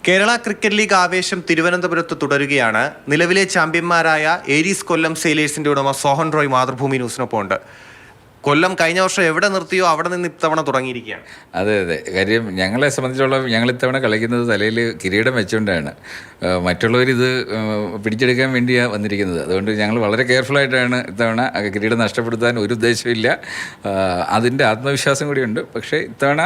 Kerala cricket league ആവേശം തിരുവനന്തപുരത്ത് തുടരുകയാണ്. നിലവിലെ ചാമ്പ്യന്മാരായ ഏരീസ് കൊല്ലം സെയിലേഴ്സിന്റെ ഉടമ സോഹൻ റോയ് മാതൃഭൂമി ന്യൂസിനൊപ്പം ഉണ്ട്. കൊല്ലം കഴിഞ്ഞ വർഷം എവിടെ നിർത്തിയോ അവിടെ നിന്ന് ഇത്തവണ തുടങ്ങിയിരിക്കുകയാണ്. അതെ, കാര്യം ഞങ്ങളെ സംബന്ധിച്ചോളം ഞങ്ങൾ ഇത്തവണ കളിക്കുന്നത് തലയിൽ കിരീടം വെച്ചുകൊണ്ടാണ്. മറ്റുള്ളവരിത് പിടിച്ചെടുക്കാൻ വേണ്ടിയാണ് വന്നിരിക്കുന്നത്. അതുകൊണ്ട് ഞങ്ങൾ വളരെ കെയർഫുള്ളായിട്ടാണ് ഇത്തവണ കിരീടം നഷ്ടപ്പെടുത്താൻ ഒരു ഉദ്ദേശമില്ല. അതിൻ്റെ ആത്മവിശ്വാസം കൂടിയുണ്ട്. പക്ഷേ ഇത്തവണ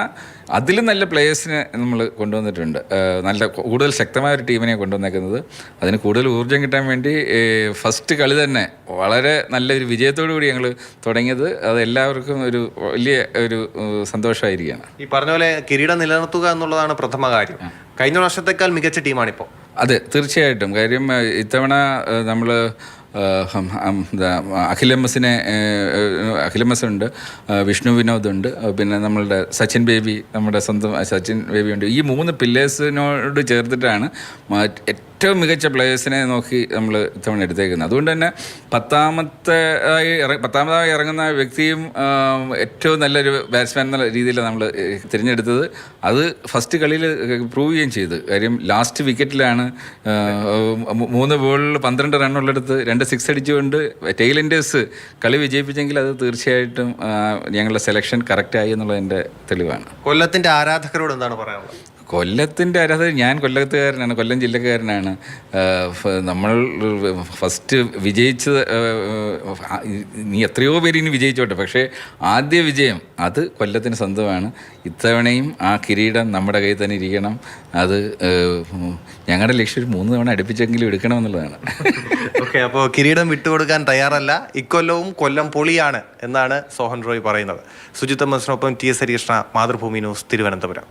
അതിലും നല്ല പ്ലേയേഴ്സിനെ നമ്മൾ കൊണ്ടുവന്നിട്ടുണ്ട്. നല്ല കൂടുതൽ ശക്തമായ ഒരു ടീമിനെ കൊണ്ടുവന്നേക്കുന്നത്. അതിന് കൂടുതൽ ഊർജ്ജം കിട്ടാൻ വേണ്ടി ഫസ്റ്റ് കളി തന്നെ വളരെ നല്ലൊരു വിജയത്തോടു കൂടി ഞങ്ങൾ തുടങ്ങിയത്. അത് എല്ലാവർക്കും ഒരു വലിയ ഒരു സന്തോഷമായിരിക്കുകയാണ്. ഈ പറഞ്ഞ പോലെ കിരീടം നിലനിർത്തുക എന്നുള്ളതാണ് പ്രഥമ കാര്യം. കഴിഞ്ഞ വർഷത്തേക്കാൾ മികച്ച ടീമാണിപ്പോൾ. അതെ, തീർച്ചയായിട്ടും. കാര്യം ഇത്തവണ നമ്മൾ അഖിലമ്മസ് ഉണ്ട്, വിഷ്ണു വിനോദ് ഉണ്ട്, പിന്നെ നമ്മളുടെ സച്ചിൻ ബേബി, നമ്മുടെ സ്വന്തം സച്ചിൻ ബേബി ഉണ്ട്. ഈ 3 പില്ലേഴ്സിനോട് ചേർത്തിട്ടാണ് ഏറ്റവും മികച്ച പ്ലേയേഴ്സിനെ നോക്കി നമ്മൾ ഇത്തവണ എടുത്തേക്കുന്നത്. അതുകൊണ്ട് തന്നെ പത്താമതായി ഇറങ്ങുന്ന വ്യക്തിയും ഏറ്റവും നല്ലൊരു ബാറ്റ്സ്മാൻ എന്നുള്ള രീതിയിലാണ് നമ്മൾ തിരഞ്ഞെടുത്തത്. അത് ഫസ്റ്റ് കളിയിൽ പ്രൂവ് ചെയ്യുകയും ചെയ്തു. കാര്യം ലാസ്റ്റ് വിക്കറ്റിലാണ് 3 ബോളിൽ 12 റണ്ണുള്ളെടുത്ത് 2 6 അടിച്ചുകൊണ്ട് ടെയിലൻഡേഴ്സ് കളി വിജയിപ്പിച്ചെങ്കിൽ അത് തീർച്ചയായിട്ടും ഞങ്ങളുടെ സെലക്ഷൻ കറക്റ്റായി എന്നുള്ളതിൻ്റെ തെളിവാണ്. കൊല്ലത്തിൻ്റെ ആരാധകരോട് എന്താണ് പറയാനുള്ളത്? കൊല്ലത്തിൻ്റെ ആരാധകർ, ഞാൻ കൊല്ലത്തുകാരനാണ്, കൊല്ലം ജില്ലക്കാരനാണ്. നമ്മൾ ഫസ്റ്റ് വിജയിച്ചത്, നീ എത്രയോ പേര് ഇനി വിജയിച്ചോട്ടെ, പക്ഷേ ആദ്യ വിജയം അത് കൊല്ലത്തിന് സ്വന്തമാണ്. ഇത്തവണയും ആ കിരീടം നമ്മുടെ കയ്യിൽ തന്നെ ഇരിക്കണം. അത് ഞങ്ങളുടെ ലക്ഷ്യം 3 തവണ അടുപ്പിച്ചെങ്കിലും എടുക്കണമെന്നുള്ളതാണ്. ഓക്കെ, അപ്പോൾ കിരീടം വിട്ടുകൊടുക്കാൻ തയ്യാറല്ല. ഇക്കൊല്ലവും കൊല്ലം പൊളിയാണ് എന്നാണ് സോഹൻ റോയ് പറയുന്നത്. സുജിത് എം എസിനൊപ്പം TS ഹരികൃഷ്ണ, മാതൃഭൂമി ന്യൂസ്, തിരുവനന്തപുരം.